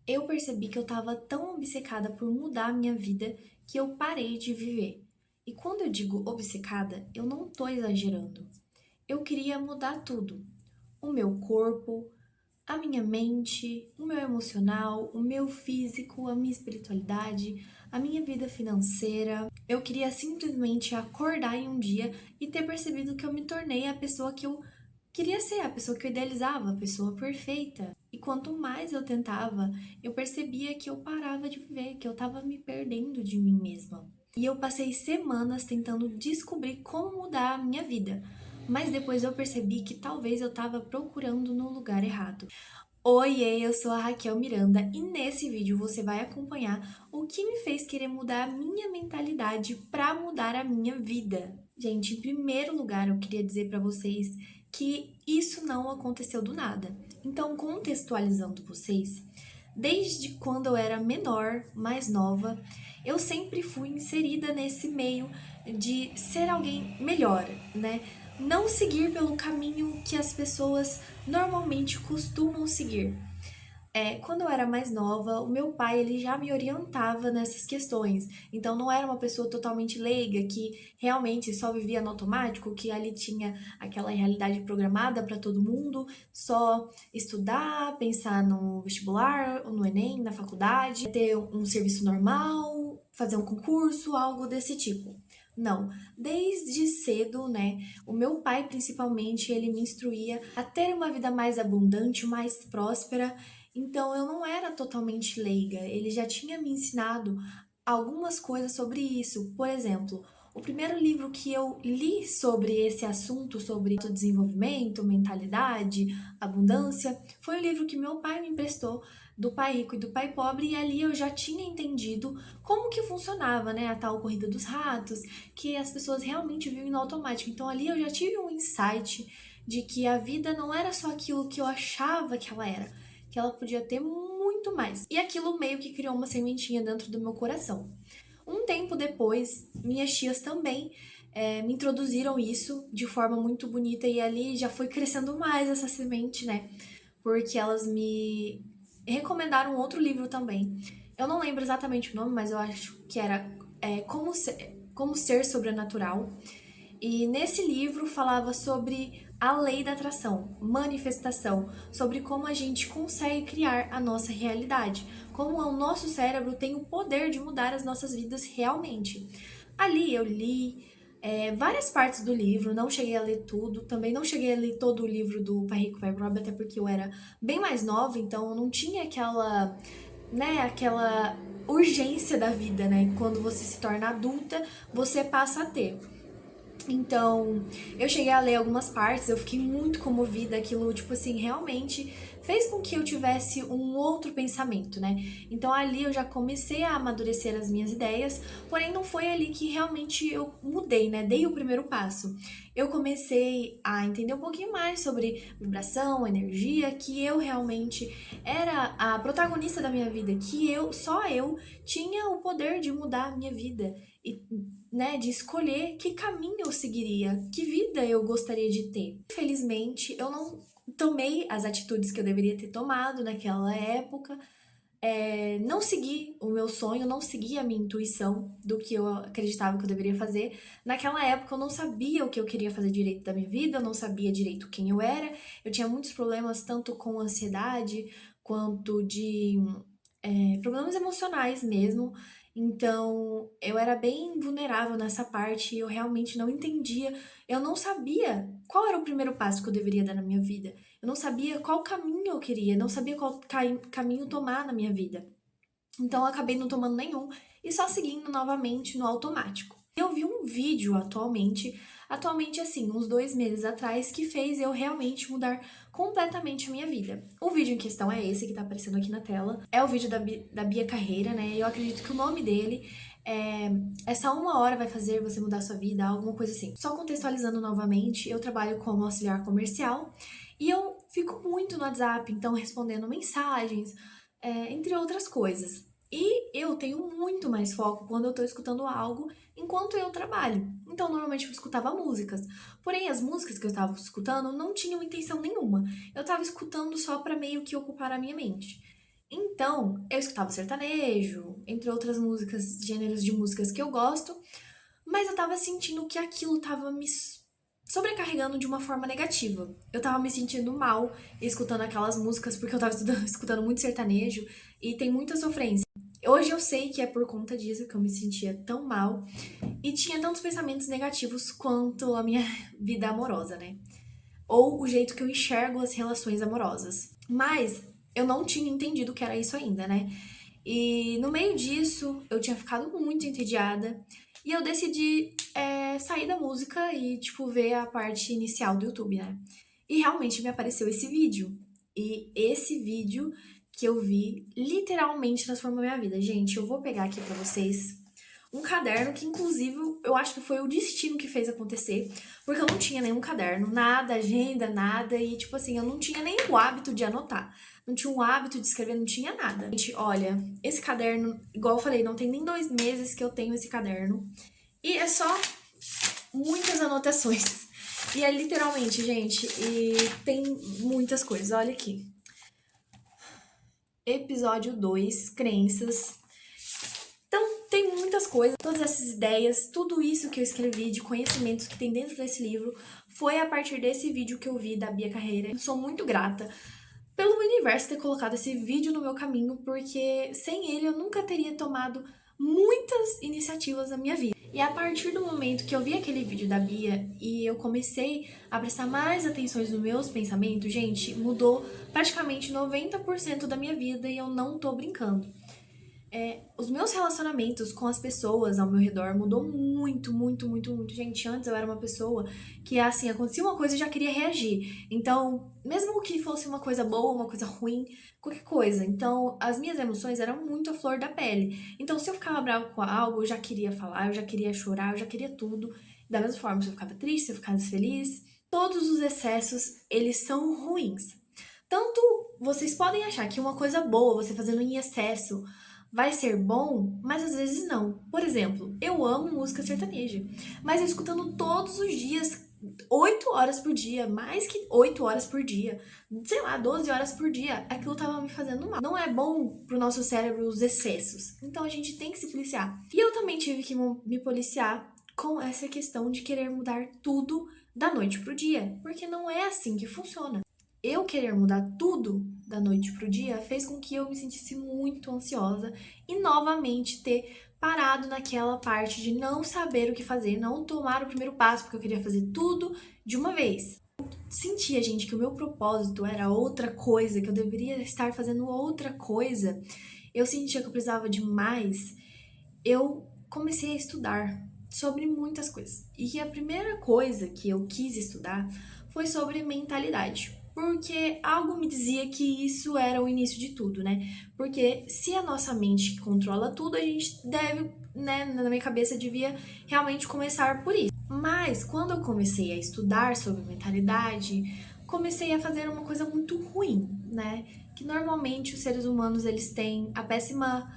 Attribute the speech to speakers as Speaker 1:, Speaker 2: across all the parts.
Speaker 1: eu percebi que eu estava tão obcecada por mudar a minha vida que eu parei de viver. E quando eu digo obcecada, eu não tô exagerando. Eu queria mudar tudo: o meu corpo, a minha mente, o meu emocional, o meu físico, a minha espiritualidade, a minha vida financeira. Eu queria simplesmente acordar em um dia e ter percebido que eu me tornei a pessoa que eu queria ser, a pessoa que eu idealizava, a pessoa perfeita. E quanto mais eu tentava, eu percebia que eu parava de viver, que eu tava me perdendo de mim mesma. E eu passei semanas tentando descobrir como mudar a minha vida. Mas depois eu percebi que talvez eu tava procurando no lugar errado. Oiê, eu sou a Raquel Miranda e nesse vídeo você vai acompanhar o que me fez querer mudar a minha mentalidade para mudar a minha vida. Gente, em primeiro lugar, eu queria dizer para vocês que isso não aconteceu do nada. Então, contextualizando vocês, desde quando eu era menor, mais nova, eu sempre fui inserida nesse meio de ser alguém melhor, né? Não seguir pelo caminho que as pessoas normalmente costumam seguir. Quando eu era mais nova, o meu pai ele já me orientava nessas questões. Então não era uma pessoa totalmente leiga que realmente só vivia no automático, que ali tinha aquela realidade programada para todo mundo, só estudar, pensar no vestibular, ou no Enem, na faculdade, ter um serviço normal, fazer um concurso, algo desse tipo. Não, desde cedo, né? O meu pai, principalmente, ele me instruía a ter uma vida mais abundante, mais próspera. Então eu não era totalmente leiga, ele já tinha me ensinado algumas coisas sobre isso. Por exemplo, o primeiro livro que eu li sobre esse assunto, sobre autodesenvolvimento, mentalidade, abundância, foi o livro que meu pai me emprestou, do Pai Rico e do Pai Pobre, e ali eu já tinha entendido como que funcionava, né, a tal corrida dos ratos, que as pessoas realmente vivem no automático. Então ali eu já tive um insight de que a vida não era só aquilo que eu achava que ela era, que ela podia ter muito mais. E aquilo meio que criou uma sementinha dentro do meu coração. Um tempo depois, minhas tias também me introduziram isso de forma muito bonita e ali já foi crescendo mais essa semente, né? Porque elas me recomendaram outro livro também. Eu não lembro exatamente o nome, mas eu acho que era Como Ser Sobrenatural. E nesse livro falava sobre a lei da atração, manifestação, sobre como a gente consegue criar a nossa realidade, como o nosso cérebro tem o poder de mudar as nossas vidas realmente. Ali eu li várias partes do livro, não cheguei a ler tudo, também não cheguei a ler todo o livro do Pai Rico, Pai Pobre, até porque eu era bem mais nova, então eu não tinha aquela urgência da vida, né? Quando você se torna adulta, você passa a ter. Então, eu cheguei a ler algumas partes, eu fiquei muito comovida, aquilo, tipo assim, realmente fez com que eu tivesse um outro pensamento, né? Então, ali eu já comecei a amadurecer as minhas ideias, porém não foi ali que realmente eu mudei, né? Dei o primeiro passo. Eu comecei a entender um pouquinho mais sobre vibração, energia, que eu realmente era a protagonista da minha vida, que só eu tinha o poder de mudar a minha vida e, né, de escolher que caminho eu seguiria, que vida eu gostaria de ter. Infelizmente, eu não tomei as atitudes que eu deveria ter tomado naquela época, não segui o meu sonho, não segui a minha intuição do que eu acreditava que eu deveria fazer. Naquela época eu não sabia o que eu queria fazer direito da minha vida, eu não sabia direito quem eu era, eu tinha muitos problemas tanto com ansiedade quanto de problemas emocionais mesmo. Então, eu era bem vulnerável nessa parte e eu realmente não entendia. Eu não sabia qual era o primeiro passo que eu deveria dar na minha vida. Eu não sabia qual caminho eu queria, não sabia qual caminho tomar na minha vida. Então, eu acabei não tomando nenhum e só seguindo novamente no automático. Eu vi um vídeo atualmente assim, uns 2 meses atrás, que fez eu realmente mudar completamente a minha vida. O vídeo em questão é esse que tá aparecendo aqui na tela. É o vídeo da Bia Carreira, né? Eu acredito que o nome dele é Essa Uma Hora Vai Fazer Você Mudar Sua Vida, alguma coisa assim. Só contextualizando novamente, eu trabalho como auxiliar comercial e eu fico muito no WhatsApp, então respondendo mensagens, entre outras coisas. E eu tenho muito mais foco quando eu tô escutando algo enquanto eu trabalho. Então, normalmente eu escutava músicas. Porém, as músicas que eu estava escutando não tinham intenção nenhuma. Eu estava escutando só para meio que ocupar a minha mente. Então, eu escutava sertanejo, entre outras músicas, gêneros de músicas que eu gosto, mas eu tava sentindo que aquilo tava me sobrecarregando de uma forma negativa. Eu tava me sentindo mal escutando aquelas músicas porque eu tava escutando muito sertanejo e tem muita sofrência. Hoje eu sei que é por conta disso que eu me sentia tão mal e tinha tantos pensamentos negativos quanto a minha vida amorosa, né? Ou o jeito que eu enxergo as relações amorosas. Mas eu não tinha entendido que era isso ainda, né? E no meio disso, eu tinha ficado muito entediada e eu decidi sair da música e, tipo, ver a parte inicial do YouTube, né? E realmente me apareceu esse vídeo. E esse vídeo que eu vi literalmente transformou minha vida. Gente, eu vou pegar aqui pra vocês um caderno que, inclusive, eu acho que foi o destino que fez acontecer, porque eu não tinha nenhum caderno, nada, agenda, nada, e, tipo assim, eu não tinha nem o hábito de anotar, não tinha o hábito de escrever, não tinha nada. Gente, olha, esse caderno, igual eu falei, não tem nem 2 meses que eu tenho esse caderno, e é só muitas anotações. E é literalmente, gente, e tem muitas coisas, olha aqui. Episódio 2, crenças. Então, tem muitas coisas, todas essas ideias, tudo isso que eu escrevi de conhecimentos que tem dentro desse livro foi a partir desse vídeo que eu vi da Bia Carreira. Eu sou muito grata pelo universo ter colocado esse vídeo no meu caminho, porque sem ele eu nunca teria tomado muitas iniciativas na minha vida. E a partir do momento que eu vi aquele vídeo da Bia e eu comecei a prestar mais atenções nos meus pensamentos, gente, mudou praticamente 90% da minha vida e eu não tô brincando. Os meus relacionamentos com as pessoas ao meu redor mudou muito, muito, muito, muito. Gente, antes eu era uma pessoa que, assim, acontecia uma coisa e já queria reagir. Então, mesmo que fosse uma coisa boa, uma coisa ruim, qualquer coisa. Então, as minhas emoções eram muito à flor da pele. Então, se eu ficava brava com algo, eu já queria falar, eu já queria chorar, eu já queria tudo. Da mesma forma, se eu ficava triste, se eu ficava feliz. Todos os excessos, eles são ruins. Tanto vocês podem achar que uma coisa boa, você fazendo em excesso, vai ser bom, mas às vezes não. Por exemplo, eu amo música sertaneja, mas eu escutando todos os dias, 8 horas por dia, mais que 8 horas por dia, sei lá, 12 horas por dia, aquilo tava me fazendo mal. Não é bom pro nosso cérebro os excessos, então a gente tem que se policiar. E eu também tive que me policiar com essa questão de querer mudar tudo da noite pro dia, porque não é assim que funciona. Eu querer mudar tudo da noite pro dia fez com que eu me sentisse muito ansiosa e novamente ter parado naquela parte de não saber o que fazer, não tomar o primeiro passo, porque eu queria fazer tudo de uma vez. Sentia, gente, que o meu propósito era outra coisa, que eu deveria estar fazendo outra coisa. Eu sentia que eu precisava de mais. Eu comecei a estudar sobre muitas coisas. E a primeira coisa que eu quis estudar foi sobre mentalidade. Porque algo me dizia que isso era o início de tudo, né? Porque se a nossa mente que controla tudo, a gente deve, né, na minha cabeça devia realmente começar por isso. Mas quando eu comecei a estudar sobre mentalidade, comecei a fazer uma coisa muito ruim, né? Que normalmente os seres humanos eles têm a péssima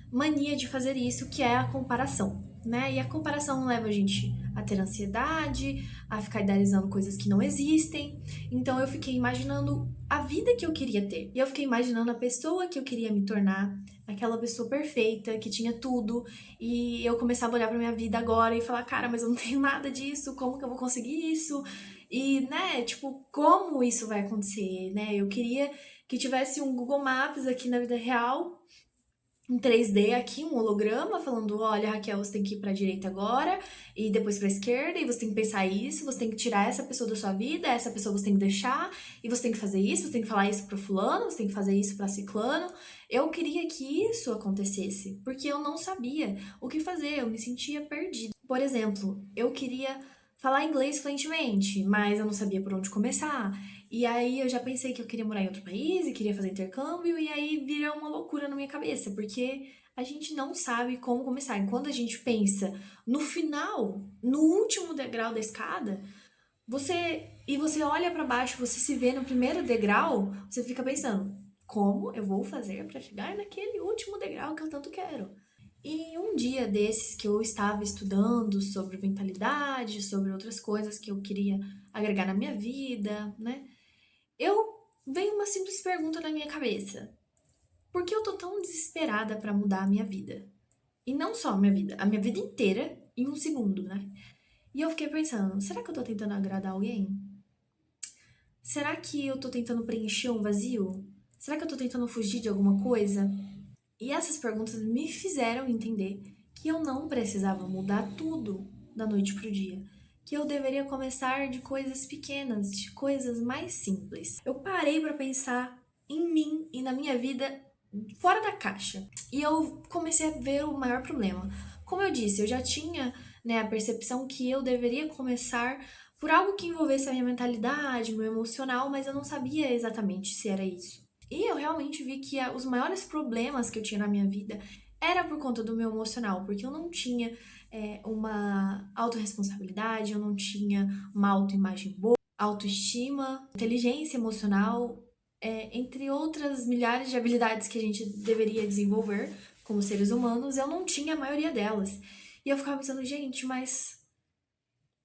Speaker 1: mania de fazer isso, que é a comparação, né? E a comparação leva a gente a ter ansiedade, a ficar idealizando coisas que não existem. Então eu fiquei imaginando a vida que eu queria ter. E eu fiquei imaginando a pessoa que eu queria me tornar, aquela pessoa perfeita, que tinha tudo. E eu começava a olhar pra minha vida agora e falar, cara, mas eu não tenho nada disso, como que eu vou conseguir isso? E, né, tipo, como isso vai acontecer, né? Eu queria que tivesse um Google Maps aqui na vida real, em 3D aqui, um holograma falando, olha, Raquel, você tem que ir pra direita agora e depois pra esquerda, e você tem que pensar isso, você tem que tirar essa pessoa da sua vida, essa pessoa você tem que deixar, e você tem que fazer isso, você tem que falar isso pro fulano, você tem que fazer isso pra ciclano. Eu queria que isso acontecesse, porque eu não sabia o que fazer, eu me sentia perdida. Por exemplo, eu queria falar inglês fluentemente, mas eu não sabia por onde começar. E aí eu já pensei que eu queria morar em outro país e queria fazer intercâmbio, e aí vira uma loucura na minha cabeça, porque a gente não sabe como começar. E quando a gente pensa no final, no último degrau da escada, você olha pra baixo, você se vê no primeiro degrau, você fica pensando, como eu vou fazer pra chegar naquele último degrau que eu tanto quero? E um dia desses que eu estava estudando sobre mentalidade, sobre outras coisas que eu queria agregar na minha vida, né? Eu veio uma simples pergunta na minha cabeça. Por que eu tô tão desesperada pra mudar a minha vida? E não só a minha vida inteira em um segundo, né? E eu fiquei pensando, será que eu tô tentando agradar alguém? Será que eu tô tentando preencher um vazio? Será que eu tô tentando fugir de alguma coisa? E essas perguntas me fizeram entender que eu não precisava mudar tudo da noite pro dia, que eu deveria começar de coisas pequenas, de coisas mais simples. Eu parei para pensar em mim e na minha vida fora da caixa. E eu comecei a ver o maior problema. Como eu disse, eu já tinha, né, a percepção que eu deveria começar por algo que envolvesse a minha mentalidade, meu emocional, mas eu não sabia exatamente se era isso. E eu realmente vi que os maiores problemas que eu tinha na minha vida era por conta do meu emocional, porque eu não tinha uma autorresponsabilidade, eu não tinha uma autoimagem boa, autoestima, inteligência emocional, entre outras milhares de habilidades que a gente deveria desenvolver como seres humanos, eu não tinha a maioria delas. E eu ficava pensando, gente, mas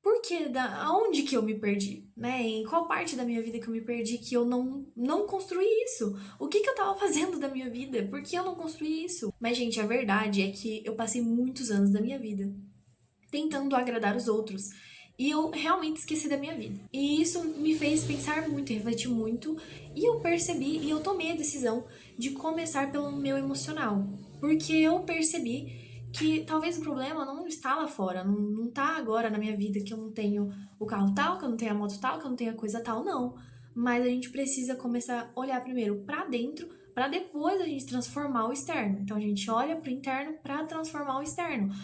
Speaker 1: por que? Aonde que eu me perdi? Né? Em qual parte da minha vida que eu me perdi que eu não construí isso? O que que eu tava fazendo da minha vida? Por que eu não construí isso? Mas, gente, a verdade é que eu passei muitos anos da minha vida tentando agradar os outros. E eu realmente esqueci da minha vida. E isso me fez pensar muito, refletir muito. E eu percebi e eu tomei a decisão de começar pelo meu emocional. Porque eu percebi que talvez o problema não está lá fora, não tá agora na minha vida que eu não tenho o carro tal, que eu não tenho a moto tal, que eu não tenho a coisa tal, não. Mas a gente precisa começar a olhar primeiro pra dentro, pra depois a gente transformar o externo. Então a gente olha pro interno pra transformar o externo.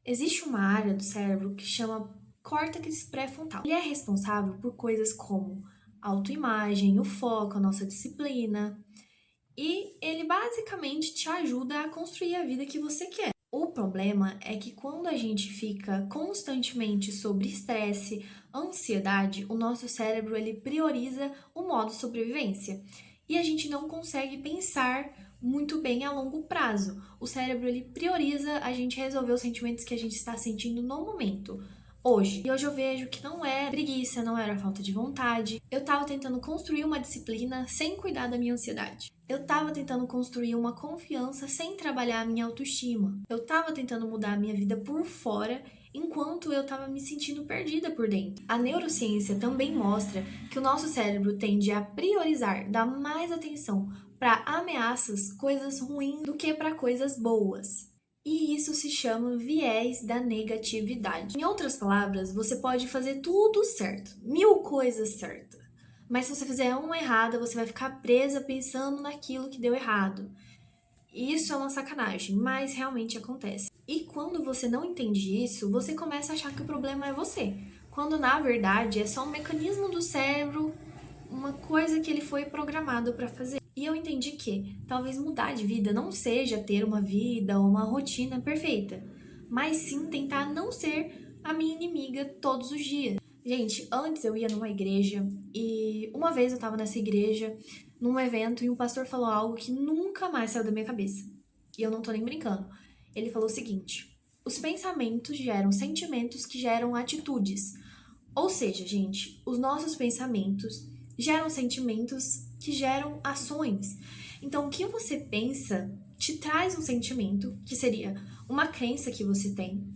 Speaker 1: Existe uma área do cérebro que chama córtex pré-frontal. Ele é responsável por coisas como autoimagem, o foco, a nossa disciplina, e ele basicamente te ajuda a construir a vida que você quer. O problema é que quando a gente fica constantemente sob estresse, ansiedade, o nosso cérebro ele prioriza o modo sobrevivência e a gente não consegue pensar muito bem a longo prazo. O cérebro ele prioriza a gente resolver os sentimentos que a gente está sentindo no momento. Hoje. E hoje eu vejo que não é preguiça, não era falta de vontade. Eu tava tentando construir uma disciplina sem cuidar da minha ansiedade. Eu tava tentando construir uma confiança sem trabalhar a minha autoestima. Eu tava tentando mudar a minha vida por fora, enquanto eu tava me sentindo perdida por dentro. A neurociência também mostra que o nosso cérebro tende a priorizar, dar mais atenção para ameaças, coisas ruins, do que para coisas boas. E isso se chama viés da negatividade. Em outras palavras, você pode fazer tudo certo, 1000 coisas certas. Mas se você fizer uma errada, você vai ficar presa pensando naquilo que deu errado. Isso é uma sacanagem, mas realmente acontece. E quando você não entende isso, você começa a achar que o problema é você. Quando na verdade é só um mecanismo do cérebro, uma coisa que ele foi programado para fazer. E eu entendi que talvez mudar de vida não seja ter uma vida ou uma rotina perfeita, mas sim tentar não ser a minha inimiga todos os dias. Gente, antes eu ia numa igreja e uma vez eu tava nessa igreja, num evento, e o pastor falou algo que nunca mais saiu da minha cabeça. E eu não tô nem brincando. Ele falou o seguinte: os pensamentos geram sentimentos que geram atitudes. Ou seja, gente, os nossos pensamentos geram sentimentos que geram ações. Então, o que você pensa te traz um sentimento, que seria uma crença que você tem.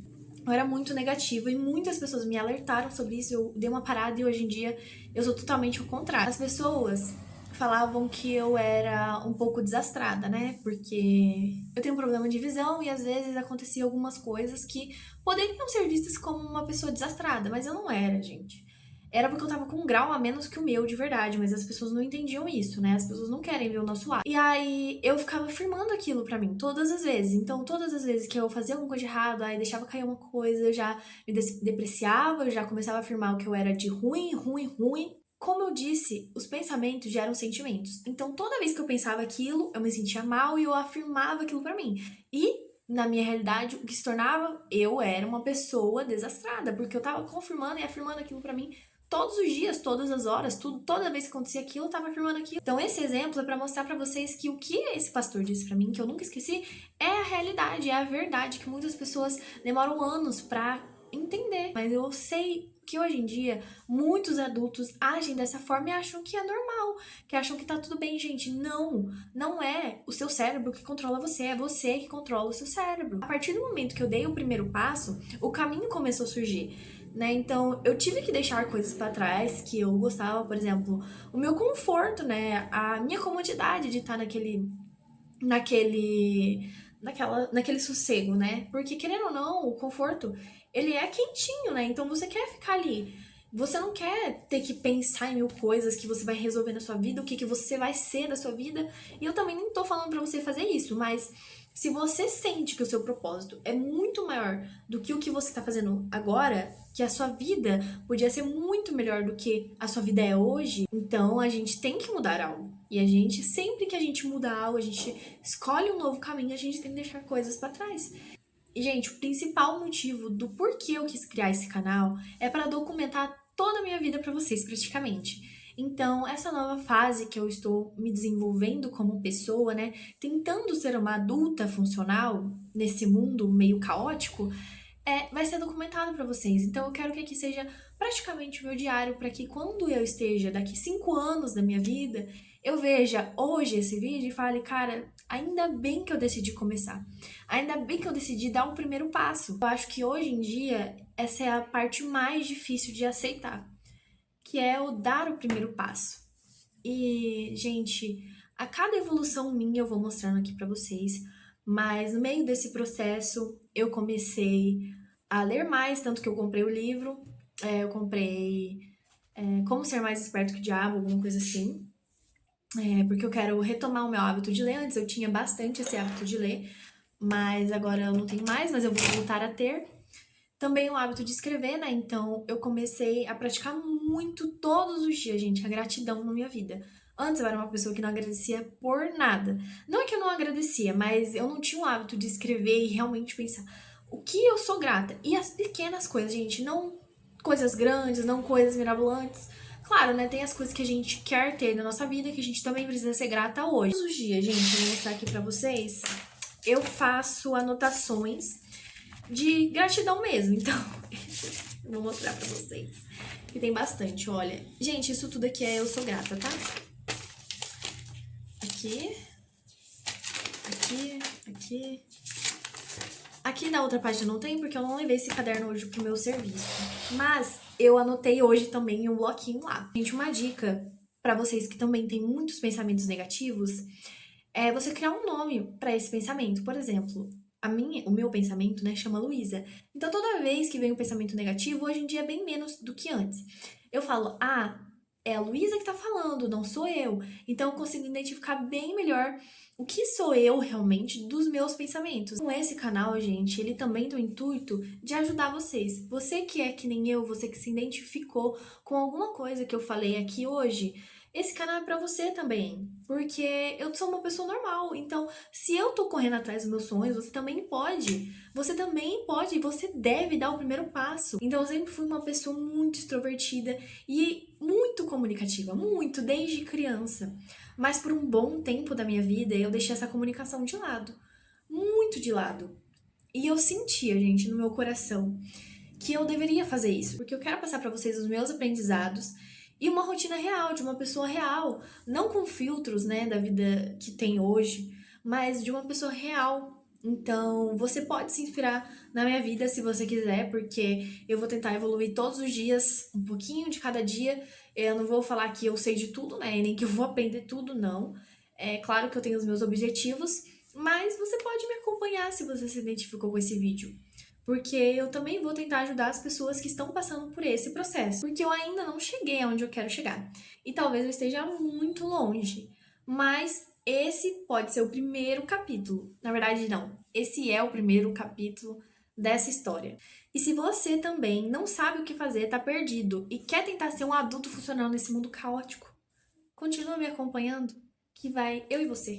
Speaker 1: Eu era muito negativa e muitas pessoas me alertaram sobre isso. Eu dei uma parada e hoje em dia eu sou totalmente o contrário. As pessoas falavam que eu era um pouco desastrada, né? Porque eu tenho um problema de visão e às vezes acontecia algumas coisas que poderiam ser vistas como uma pessoa desastrada, mas eu não era, gente. Era porque eu tava com um grau a menos que o meu, de verdade, mas as pessoas não entendiam isso, né? As pessoas não querem ver o nosso lado. E aí eu ficava afirmando aquilo pra mim todas as vezes. Então, todas as vezes que eu fazia alguma coisa de errado, aí deixava cair uma coisa, eu já me depreciava, eu já começava a afirmar o que eu era de ruim, ruim, ruim. Como eu disse, os pensamentos geram sentimentos. Então, toda vez que eu pensava aquilo, eu me sentia mal e eu afirmava aquilo pra mim. E na minha realidade, o que se tornava, eu era uma pessoa desastrada, porque eu tava confirmando e afirmando aquilo pra mim todos os dias, todas as horas, tudo, toda vez que acontecia aquilo, eu tava afirmando aquilo. Então, esse exemplo é pra mostrar pra vocês que o que esse pastor disse pra mim, que eu nunca esqueci, é a realidade, é a verdade, que muitas pessoas demoram anos pra entender. Mas eu sei Porque hoje em dia, muitos adultos agem dessa forma e acham que é normal, que acham que tá tudo bem, gente. Não, não é o seu cérebro que controla você, é você que controla o seu cérebro. A partir do momento que eu dei o primeiro passo, o caminho começou a surgir. Né? Então, eu tive que deixar coisas para trás que eu gostava, por exemplo, o meu conforto, né? A minha comodidade de estar naquele sossego, né? Porque, querendo ou não, o conforto, ele é quentinho, né? Então, você quer ficar ali. Você não quer ter que pensar em mil coisas que você vai resolver na sua vida, o que você vai ser da sua vida. E eu também não tô falando pra você fazer isso, mas se você sente que o seu propósito é muito maior do que o que você tá fazendo agora, que a sua vida podia ser muito melhor do que a sua vida é hoje, então a gente tem que mudar algo. E a gente, sempre que a gente muda algo, a gente escolhe um novo caminho, a gente tem que deixar coisas pra trás. E, gente, o principal motivo do porquê eu quis criar esse canal é para documentar toda a minha vida para vocês, praticamente. Então, essa nova fase que eu estou me desenvolvendo como pessoa, né, tentando ser uma adulta funcional nesse mundo meio caótico, vai ser documentado para vocês. Então, eu quero que aqui seja praticamente o meu diário para que quando eu esteja daqui 5 anos da minha vida, eu veja hoje esse vídeo e fale, cara, ainda bem que eu decidi começar. Ainda bem que eu decidi dar o primeiro passo. Eu acho que hoje em dia essa é a parte mais difícil de aceitar, que é o dar o primeiro passo. E, gente, a cada evolução minha eu vou mostrando aqui pra vocês, mas no meio desse processo eu comecei a ler mais, tanto que eu comprei o livro, eu comprei Como Ser Mais Esperto que o Diabo, alguma coisa assim, porque eu quero retomar o meu hábito de ler. Antes eu tinha bastante esse hábito de ler, mas agora eu não tenho mais, mas eu vou voltar a ter. Também o hábito de escrever, né? Então eu comecei a praticar muito todos os dias, gente, a gratidão na minha vida. Antes eu era uma pessoa que não agradecia por nada. Não é que eu não agradecia, mas eu não tinha o hábito de escrever e realmente pensar o que eu sou grata. E as pequenas coisas, gente, não coisas grandes, não coisas mirabolantes. Claro, né? Tem as coisas que a gente quer ter na nossa vida que a gente também precisa ser grata hoje. Todos os dias, gente, eu vou mostrar aqui pra vocês. Eu faço anotações de gratidão mesmo, então eu vou mostrar pra vocês. Que tem bastante, olha. Gente, isso tudo aqui eu sou grata, tá? Aqui. Aqui, aqui. Aqui na outra página não tem, porque eu não levei esse caderno hoje pro meu serviço. Mas eu anotei hoje também em um bloquinho lá. Gente, uma dica pra vocês que também têm muitos pensamentos negativos é você criar um nome pra esse pensamento. Por exemplo, o meu pensamento, né, chama Luísa. Então, toda vez que vem um pensamento negativo, hoje em dia é bem menos do que antes. Eu falo, é a Luísa que tá falando, não sou eu. Então, eu consigo identificar bem melhor o que sou eu realmente dos meus pensamentos. Com esse canal, gente, ele também tem o intuito de ajudar vocês. Você que é que nem eu, você que se identificou com alguma coisa que eu falei aqui hoje, esse canal é pra você também, porque eu sou uma pessoa normal, então se eu tô correndo atrás dos meus sonhos, você também pode. Você também pode e você deve dar o primeiro passo. Então eu sempre fui uma pessoa muito extrovertida e muito comunicativa, muito, desde criança. Mas por um bom tempo da minha vida eu deixei essa comunicação de lado, muito de lado. E eu sentia, gente, no meu coração que eu deveria fazer isso, porque eu quero passar pra vocês os meus aprendizados e uma rotina real, de uma pessoa real, não com filtros, né, da vida que tem hoje, mas de uma pessoa real. Então, você pode se inspirar na minha vida se você quiser, porque eu vou tentar evoluir todos os dias, um pouquinho de cada dia. Eu não vou falar que eu sei de tudo, né, e nem que eu vou aprender tudo, não. É claro que eu tenho os meus objetivos, mas você pode me acompanhar se você se identificou com esse vídeo. Porque eu também vou tentar ajudar as pessoas que estão passando por esse processo. Porque eu ainda não cheguei aonde eu quero chegar. E talvez eu esteja muito longe. Mas esse pode ser o primeiro capítulo. Na verdade, não. Esse é o primeiro capítulo dessa história. E se você também não sabe o que fazer, tá perdido e quer tentar ser um adulto funcional nesse mundo caótico, continua me acompanhando que vai eu e você.